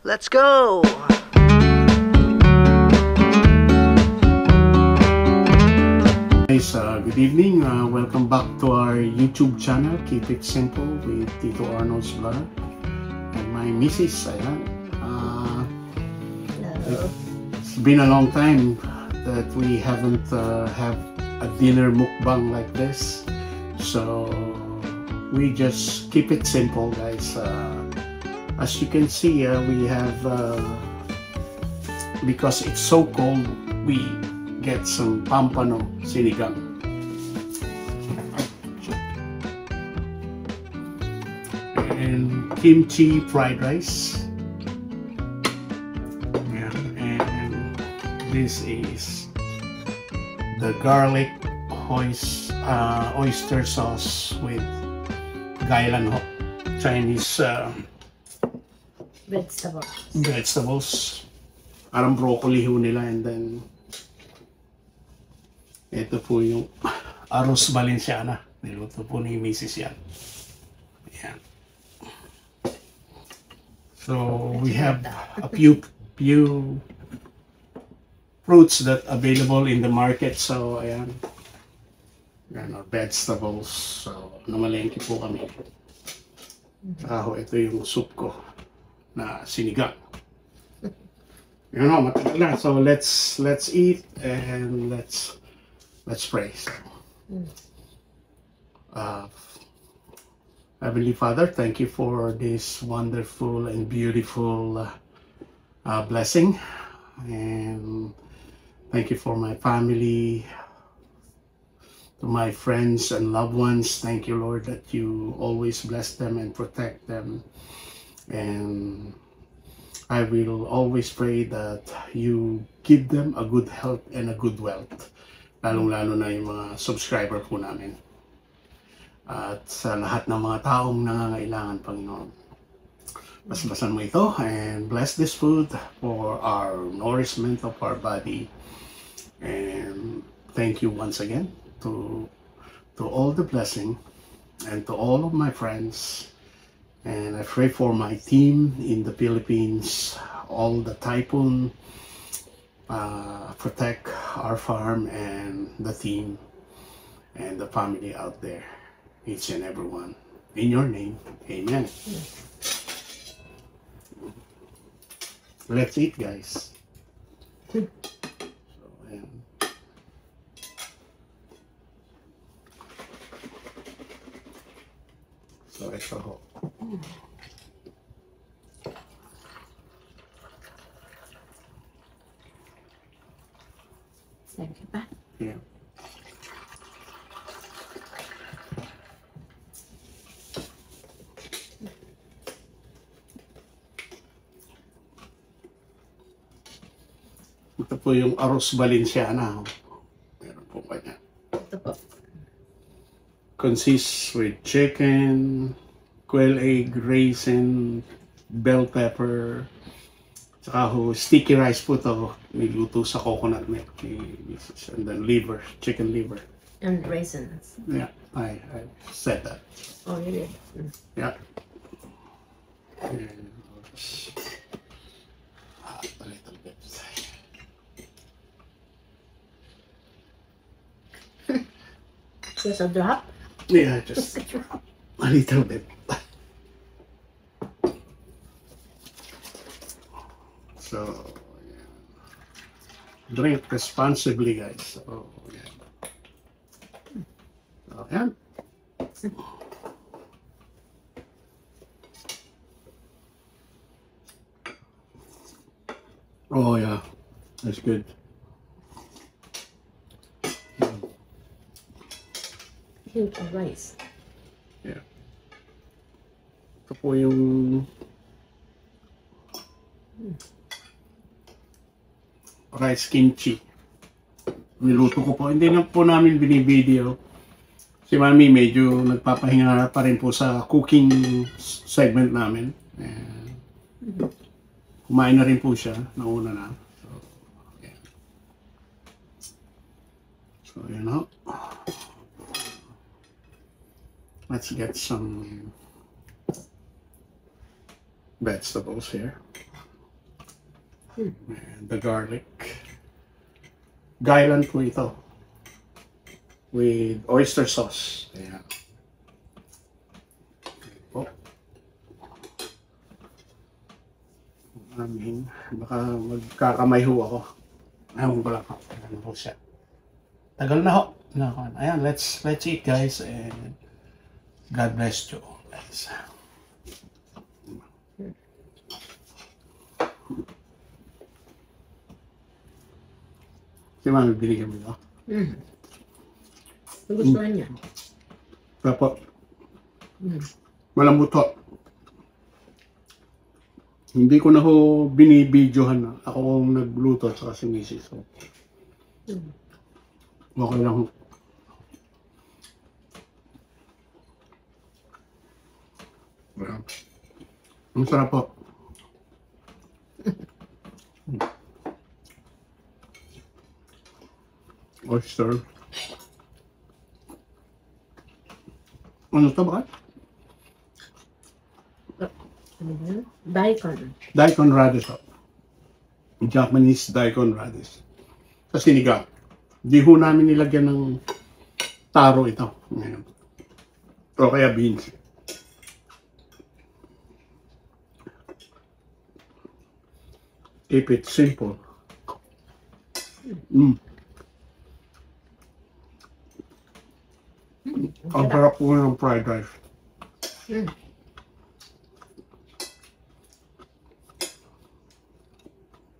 Let's go! Guys, good evening. Welcome back to our YouTube channel, Keep It Simple with Tito Arnold's Vlog. And my missus, ayan. It's been a long time that we haven't have a dinner mukbang like this. So we just keep it simple, guys. As you can see, we have, because it's so cold, we get some pampano sinigang. And kimchi fried rice. Yeah, and this is the garlic oyster sauce with gailan ho, Chinese vegetables. Parang broccoli ho nila, and then ito po yung arroz valenciana. Niluto po ni Mrs. yan. Ayan. So we have a few fruits that available in the market. So ayan. Ayan, vegetables. So namalengke po kami. Ito yung soup ko na sinigang. You know, matagal na. So let's eat and let's pray. So, Heavenly Father, thank you for this wonderful and beautiful blessing, and thank you for my family, to my friends and loved ones. Thank you, Lord, that you always bless them and protect them, and I will always pray that you give them a good health and a good wealth, lalong-lalo na yung mga subscriber po namin. At sa lahat ng mga taong nangangailangan, Panginoon. Basbasan mo ito and bless this food for our nourishment of our body. And thank you once again to all the blessing and to all of my friends. And I pray for my team in the Philippines, all the typhoon, protect our farm and the team and the family out there, each and every one. In your name, amen. Let's eat, guys. So ito ho. Thank you, pa. Yeah. Ito po yung arroz valenciana. Meron po kanya. Ito po. Consists with chicken, quail egg, raisin, bell pepper, saka ho, sticky rice po to. Niluto sa coconut milk. And then liver, chicken liver. And raisins. Yeah, I said that. Oh, you did? Yeah. And a little bit. Just a drop? Yeah, just a little bit. So, yeah. Drink responsibly, guys. So, yeah. So, yeah. Oh, yeah. That's good. Cute rice. Yeah. Ito po yung rice kimchi. Niluto ko po. Hindi na po namin binivideo. Si Mami medyo nagpapahinga pa rin po sa cooking segment namin. And kumain na rin po siya. Nauna na. So, yeah. So, you know. Let's get some vegetables here. And the garlic. Gailan po ito. With oyster sauce. Ayan. Po. Baka magkakamay ho ako. Ayaw ko lang. Ayan po siya. Tagal na ho. Ayan, let's eat guys. And God bless you all guys. Si Mami binigyan mo ito. Nagustuhan niya. Kaya po, malambot ho. Hindi ko na ho binibidyohan. Ako kong nagluto at saka si Mrs. So, okay lang ho. Ang sarap po. Oyster. Ano ito ba? Ano yun? Daikon. Daikon radish. Japanese daikon radish. Sa sinigang. Di ho namin nilagyan ng taro ito. Ngayon. O kaya beans. Keep it simple. Ang sarap po ng fried rice.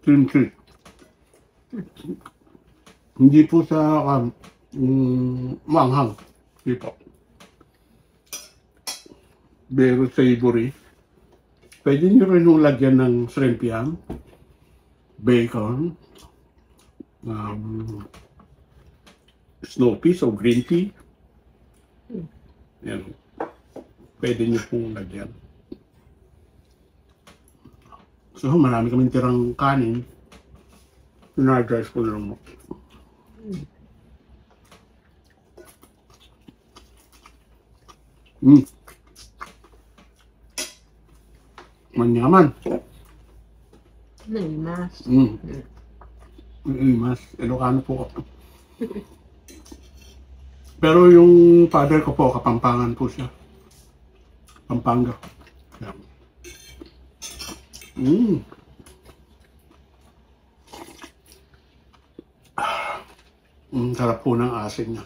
Kimchi. Hindi po sa manghang. Hindi po. Very savory. Pwede nyo rin yung lagyan ng shrimp yan. Bacon. Snow peas o green tea. Yan. Pwede nyo pong lagyan. So, marami kaming tirang kanin. Pinag-rice ko lang mo. Manyaman. Naimas. Mas Ilocano po ako. Pero yung father ko po, Kapampangan po siya. Pampanga. Yan. Sarap po ng asin niya.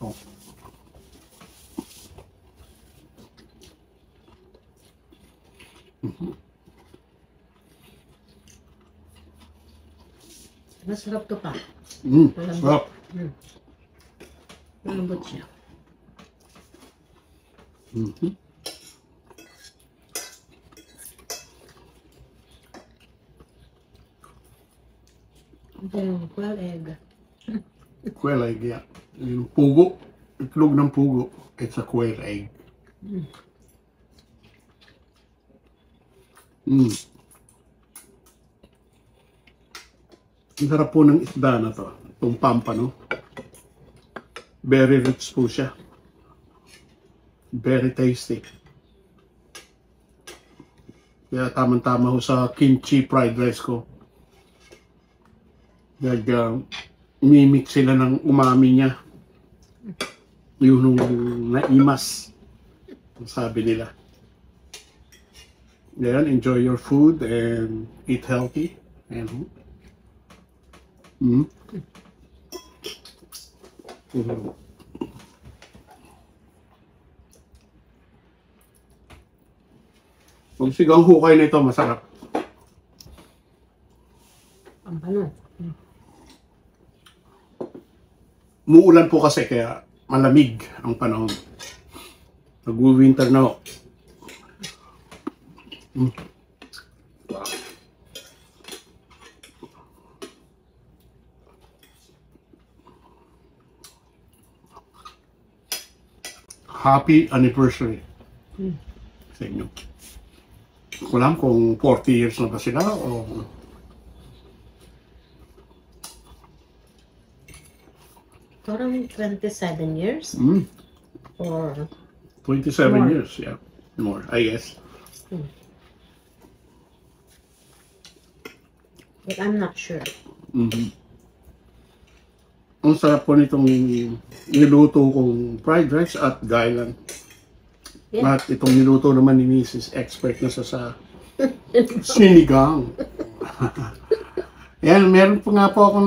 Oh. Masarap to pa. Sarap. Malambot siya. Ito yung quail egg. Quail egg, yeah. Yung pugo. Itlog ng pugo. It's a quail egg. Ang sarap po ng isda na to. Itong pampano. Very rich po siya. Very tasty. Kaya tamang-tama ho sa kimchi fried rice ko. Mimix sila ng umami niya. Yung naimas. Sabi nila. Then, enjoy your food and eat healthy. And Kung sigang hukay nito, masarap. Ang pano. Muulan po kasi kaya malamig ang panahon. Nag-winter na ho. happy anniversary Hmm. sa inyo. Ko alam kung 40 years na ba sila o Parang 27 years or 27 More. years, yeah. More, I guess. but I'm not sure. Ang sarap po nitong niluto kong fried rice at gailan. Yeah. At itong niluto naman ni Mrs. Expert na sa sinigang. Yan, meron po nga po ako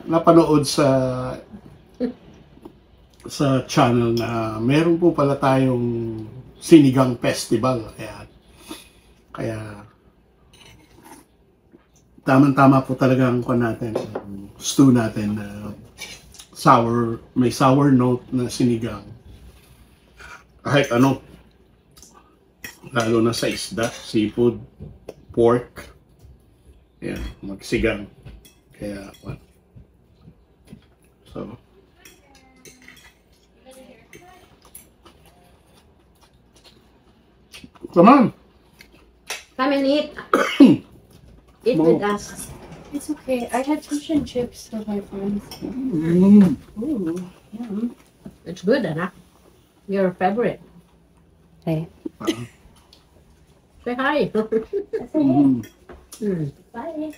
napanood sa channel na meron po pala tayong sinigang festival. Kaya tamang-tama po talaga ang natin, stew natin na may sour note na sinigang. Kahit ano, lalo na sa isda, seafood, pork, yan, magsigang. Kaya, so, come on! Come and eat. Eat Mo. with us. It's okay. I had fish and chips with my friends. Ooh, yum. It's good, Anna. Your favorite. Hey. Say hi. Bye.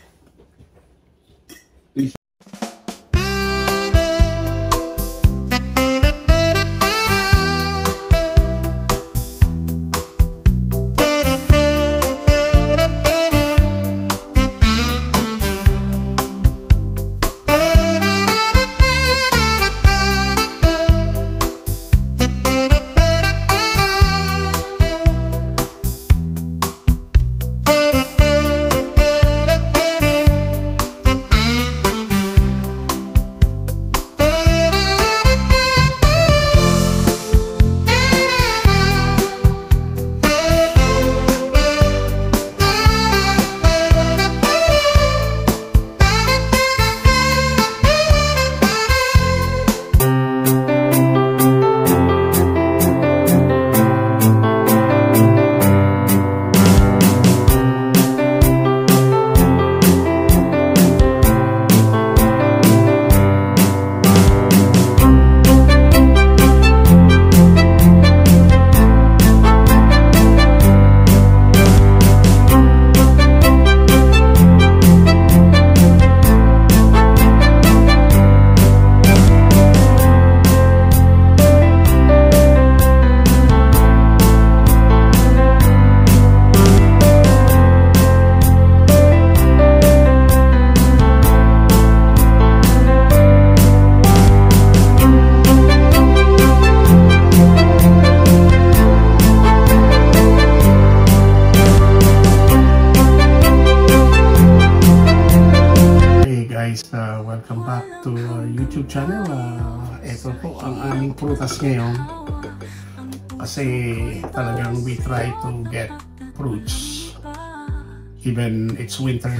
Welcome back to our YouTube channel. Ito po ang aming prutas ngayon. Kasi talagang we try to get fruits even it's winter.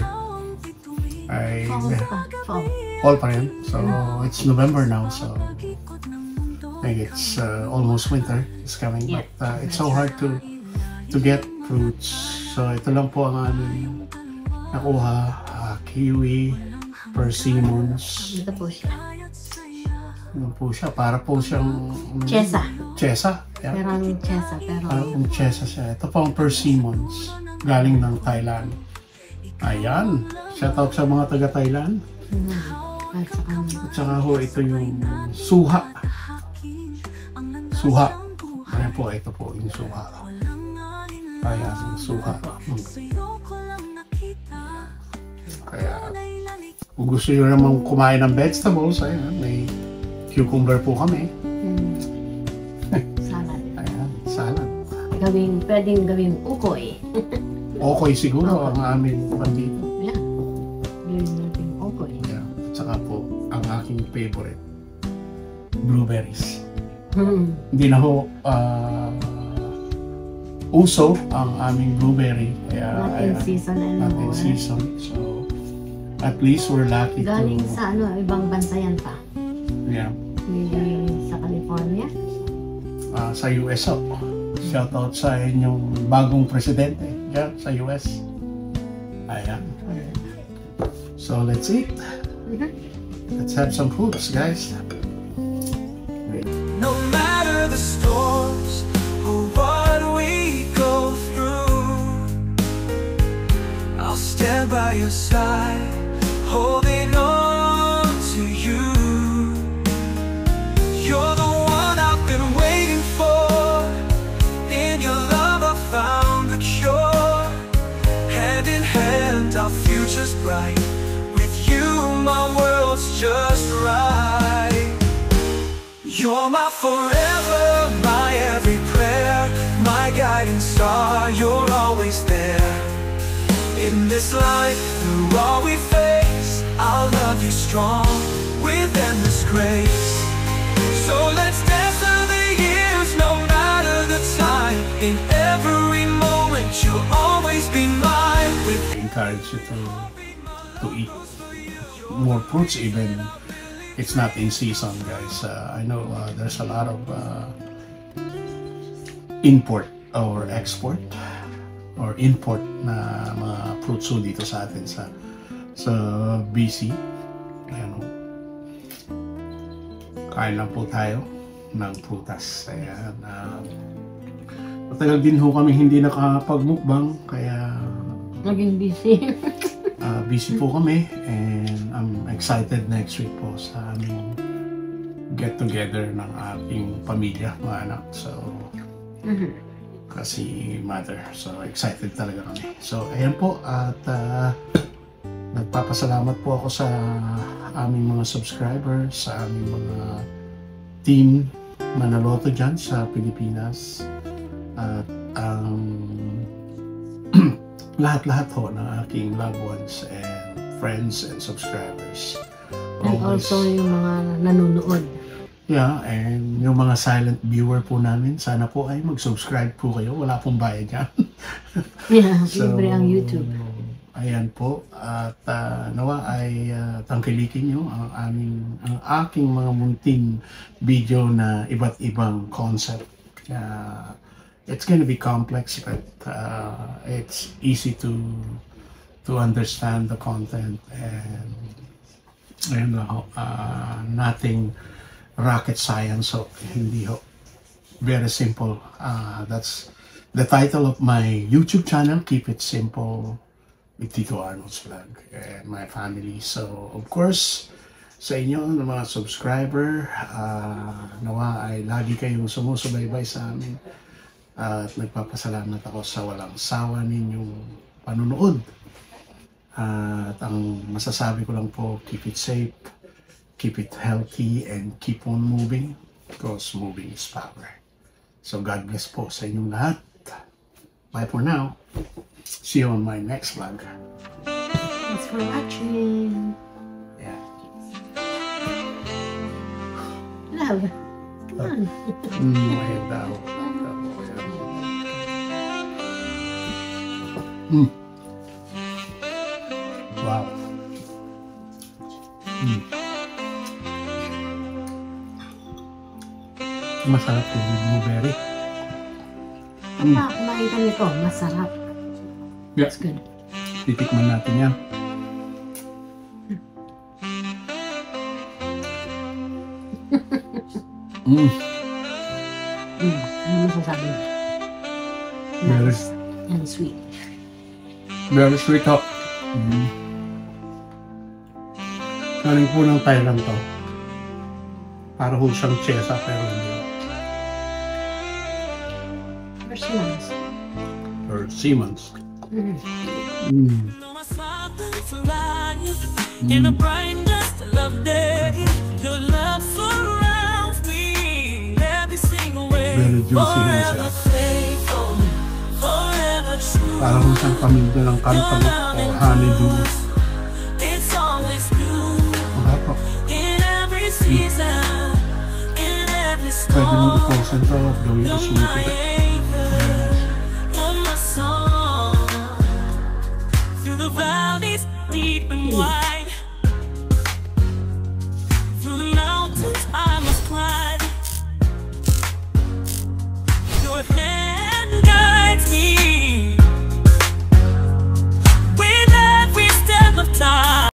Fall pa rin. So it's November now, so I think it's almost winter is coming. Yeah. But it's so hard to get fruits. So ito lang po ang aming nakuha. Kiwi, persimmons. Ito po siya. Ano po siya? Para po siyang Chesa. Chesa? Yeah. Pero ang chesa, pero Parang chesa siya. Ito po ang persimmons. Galing ng Thailand. Ayan. Shout out sa mga taga-Thailand. at saka At saka ho, ito yung suha. Suha. Ayan po, ito po yung suha. Ayan, yung suha. Kaya, kung gusto nyo naman kumain ng vegetables, ayan, may cucumber po kami. salad. Ayan, salad. Pwedeng gawing ukoy. Okay siguro ang aming pandito. Yeah. Gawin natin ukoy. Yeah. At saka po, ang aking favorite, blueberries. Hindi na ho uso ang aming blueberry. Kaya, Not in season not in anymore. season. So, at least we're lucky Galing to... sa ibang bansa yan pa. Yeah. Maybe sa California. sa US. Shout out sa inyong bagong presidente dyan sa US. Ayan. So let's eat. Let's have some fruits, guys. No matter the storms or what we go through, I'll stand by your side, holding on to you. You're the one I've been waiting for. In your love I found the cure. Hand in hand our future's bright. With you my world's just right. You're my forever, my every prayer, my guiding star, you're always there. In this life, through all we face, I'll love you strong, with endless grace. So let's dance through the years, no matter the time. In every moment, you'll always be mine. I encourage you to eat more fruits even. It's not in season, guys. I know there's a lot of import or export or import na mga fruits dito sa atin sa BC. Ayan, kain lang po tayo ng prutas. Ayan, matagal din ho kami hindi nakapagmukbang, kaya Naging busy. busy po kami, and I'm excited next week po sa aming get together ng ating pamilya, mga anak. So, kasi mother. So, excited talaga kami. So, ayan po, at nagpapasalamat po ako sa aming mga subscribers, sa aming mga team Manaloto dyan sa Pilipinas, at lahat-lahat ho ng aking loved ones and friends and subscribers. And also yung mga nanonood. Yeah, and yung mga silent viewer po namin, sana po ay mag-subscribe po kayo. Wala pong bayad yan. Yeah, libre ang YouTube. Ayan po. At nawa ay tangkilikin nyo ang aking mga munting video na iba't ibang concept. It's going to be complex, but it's easy to understand the content, and nothing rocket science. So hindi ho, very simple. That's the title of my YouTube channel. Keep it simple with Tito Arnold's Vlog and my family. So of course, sa inyo ng mga subscriber, nawa ay lagi kayong sumusubaybay sa amin. At nagpapasalamat ako sa walang sawa ninyong panunood. At ang masasabi ko lang po, keep it safe, keep it healthy, and keep on moving, because moving is power. So God bless po sa inyong lahat. Bye for now. See you on my next vlog. Thanks for watching. Yeah. Love. Come on. Ayan daw. Wow. Masarap yung blueberry. Kumain ka nito, masarap. Yeah. It's good. Titikman natin yan. Ano masasabi mo? Very, Nice and sweet. very sweet ho. Galing po ng Thailand to. Para ho siyang chesa, pero hindi. Persimmons. Or Siemens. Know my smile is alive in the brightness of day. Your love surrounds me every single way. Very juicy ho siya. Forever faithful, forever true. Para ho siyang paminta ng kantagot o honeydew. It's always new Wala po. in every season, in every Pwede mo storm. i-concentrate, gawin You're smoothie. my anchor, you're my song. Through the valleys deep and wide, through the mountains I must climb. with him.